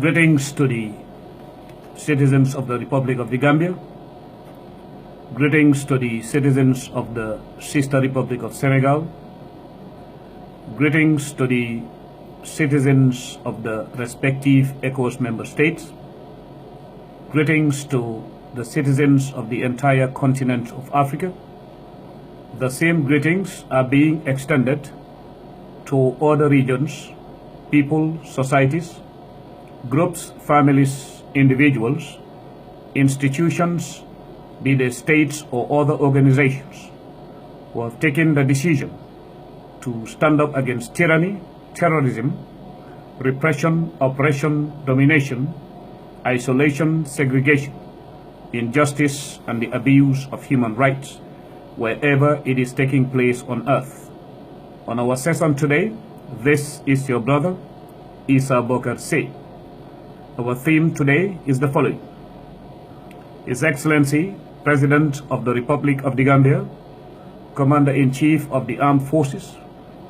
Greetings to the citizens of the Republic of the Gambia. Greetings to the citizens of the sister Republic of Senegal. Greetings to the citizens of the respective ECOWAS member states. Greetings to the citizens of the entire continent of Africa. The same greetings are being extended to other regions, people, societies, groups, families, individuals, institutions, be they states or other organizations, who have taken the decision to stand up against tyranny, terrorism, repression, oppression, domination, isolation, segregation, injustice, and the abuse of human rights wherever it is taking place on earth. On our session today, this is your brother, Isa Bokar Say. Our theme today is the following. His Excellency, President of the Republic of the Gambia, Commander-in-Chief of the Armed Forces,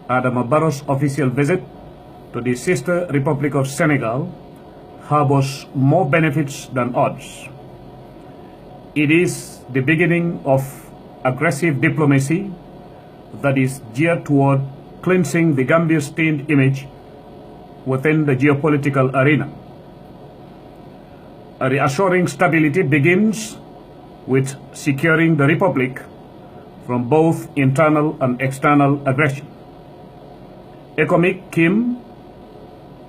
Adama Barrow's official visit to the sister Republic of Senegal harbors more benefits than odds. It is the beginning of aggressive diplomacy that is geared toward cleansing the Gambia's stained image within the geopolitical arena. A reassuring stability begins with securing the Republic from both internal and external aggression. Economic Kim,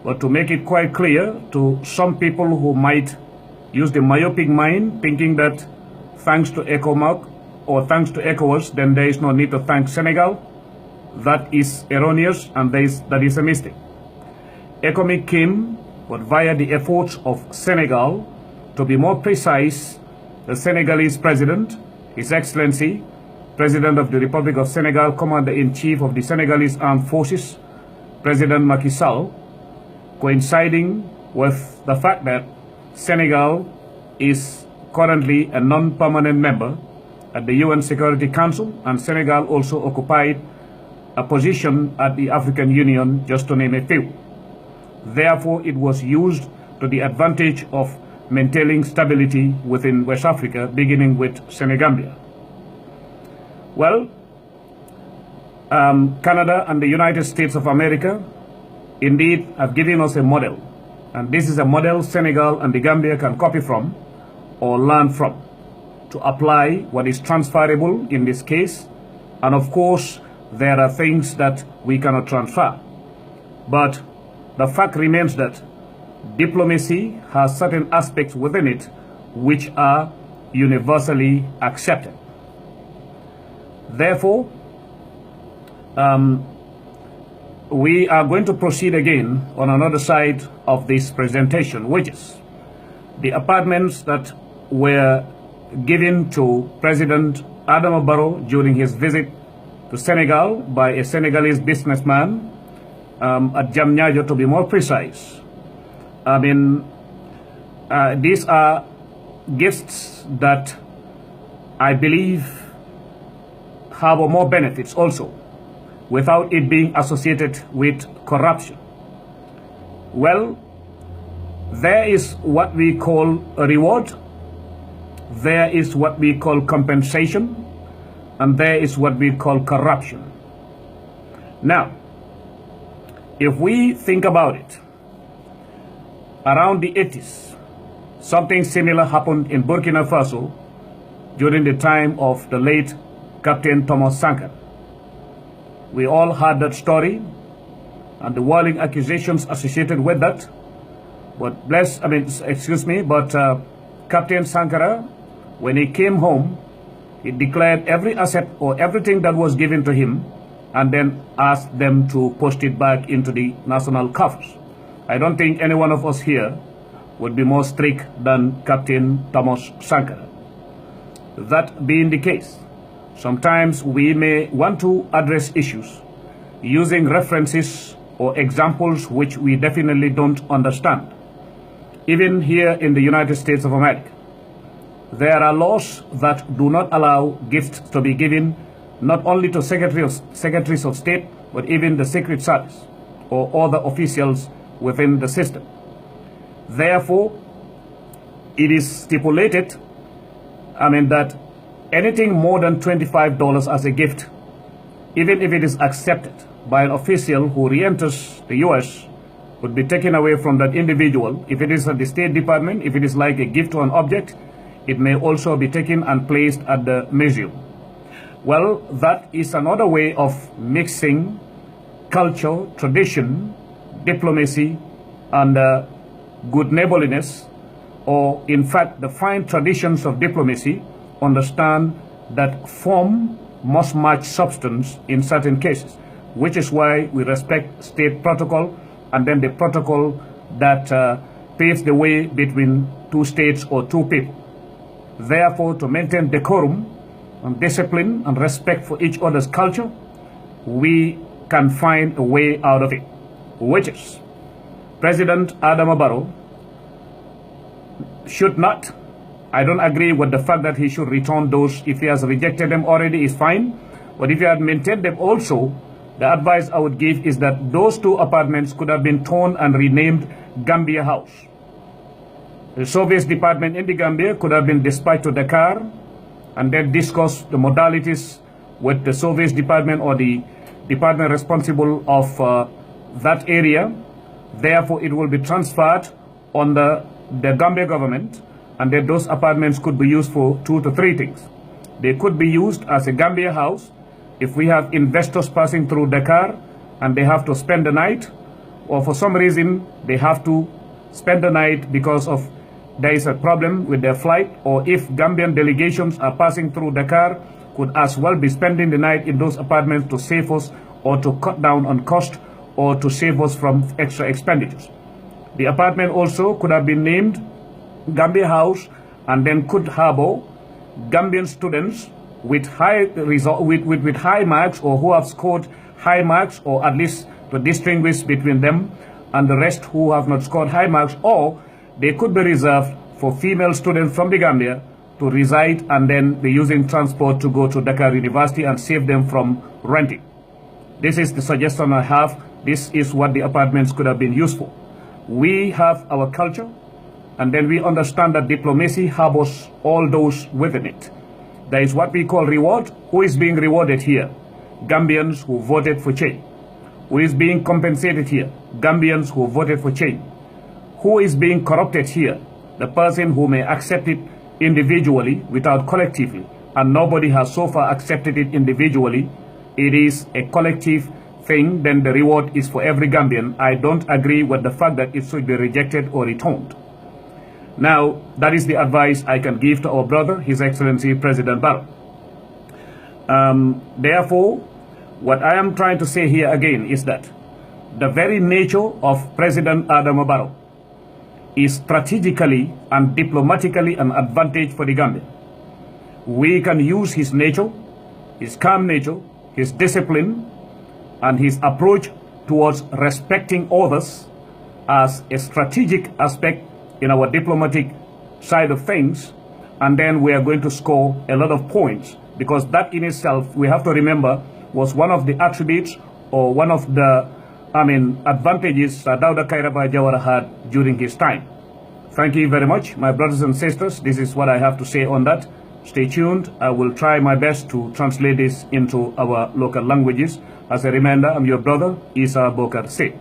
but to make it quite clear to some people who might use the myopic mind, thinking that thanks to ECOMAC or thanks to ECOWAS, then there is no need to thank Senegal. That is erroneous, and that is a mistake. ECOMAC came, but via the efforts of Senegal. To be more precise, the Senegalese President, His Excellency, President of the Republic of Senegal, Commander-in-Chief of the Senegalese Armed Forces, President Macky Sall, coinciding with the fact that Senegal is currently a non-permanent member at the UN Security Council, and Senegal also occupied a position at the African Union, just to name a few. Therefore, it was used to the advantage of maintaining stability within West Africa, beginning with Senegal Gambia. Well, Canada and the United States of America indeed have given us a model, and this is a model Senegal and the Gambia can copy from or learn from to apply what is transferable in this case. And of course, there are things that we cannot transfer. But the fact remains that diplomacy has certain aspects within it which are universally accepted. Therefore, we are going to proceed again on another side of this presentation, which is the apartments that were given to President Adama Barrow during his visit to Senegal by a Senegalese businessman at Jammeh, to be more precise. I mean, these are gifts that I believe have more benefits also, without it being associated with corruption. Well, there is what we call a reward, there is what we call compensation, and there is what we call corruption. Now, if we think about it, around the 80s, something similar happened in Burkina Faso during the time of the late Captain Thomas Sankara. We all heard that story and the whirling accusations associated with that. But Captain Sankara, when he came home, he declared every asset or everything that was given to him and then asked them to post it back into the national coffers. I don't think any one of us here would be more strict than Captain Thomas Sankara. That being the case, sometimes we may want to address issues using references or examples which we definitely don't understand. Even here in the United States of America, there are laws that do not allow gifts to be given not only to secretaries of state, but even the Secret Service or other officials within the system. Therefore, it is stipulated, that anything more than $25 as a gift, even if it is accepted by an official who re-enters the U.S., would be taken away from that individual. If it is at the State Department, if it is like a gift to an object, it may also be taken and placed at the museum. Well, that is another way of mixing culture, tradition, diplomacy, and good neighborliness, or in fact the fine traditions of diplomacy. Understand that form must match substance in certain cases, which is why we respect state protocol and then the protocol that paves the way between two states or two people. Therefore, to maintain decorum and discipline and respect for each other's culture, we can find a way out of it, which is President Adama Barrow should not, I don't agree with the fact that he should return those. If he has rejected them already, is fine. But if he had maintained them also, the advice I would give is that those two apartments could have been torn and renamed Gambia House. The Service Department in the Gambia could have been dispatched to Dakar and then discuss the modalities with the Service Department or the department responsible of that area. Therefore, it will be transferred on the Gambia government, and then those apartments could be used for 2 to 3 things. They could be used as a Gambia House if we have investors passing through Dakar and they have to spend the night, or for some reason they have to spend the night because of there is a problem with their flight, or if Gambian delegations are passing through Dakar, could as well be spending the night in those apartments to save us or to cut down on cost or to save us from extra expenditures. The apartment also could have been named Gambia House and then could harbor Gambian students with high with high marks, or who have scored high marks, or at least to distinguish between them and the rest who have not scored high marks, or they could be reserved for female students from the Gambia to reside and then be using transport to go to Dakar University and save them from renting. This is the suggestion I have. This is what the apartments could have been used for. We have our culture, and then we understand that diplomacy harbors all those within it. There is what we call reward. Who is being rewarded here? Gambians who voted for change. Who is being compensated here? Gambians who voted for change. Who is being corrupted here? The person who may accept it individually without collectively, and nobody has so far accepted it individually. It is a collective thing, then the reward is for every Gambian. I don't agree with the fact that it should be rejected or returned. Now, that is the advice I can give to our brother, His Excellency President Barrow. Therefore, what I am trying to say here again is that the very nature of President Adama Barrow is strategically and diplomatically an advantage for the Gambia. We can use his nature, his calm nature, his discipline, and his approach towards respecting others as a strategic aspect in our diplomatic side of things, and then we are going to score a lot of points, because that in itself, we have to remember, was one of the attributes or one of the advantages that Dawda Kairaba Jawara had during his time. Thank you very much, my brothers and sisters. This is what I have to say on that. Stay tuned. I will try my best to translate this into our local languages. As a reminder, I'm your brother, Isa Bokar Se.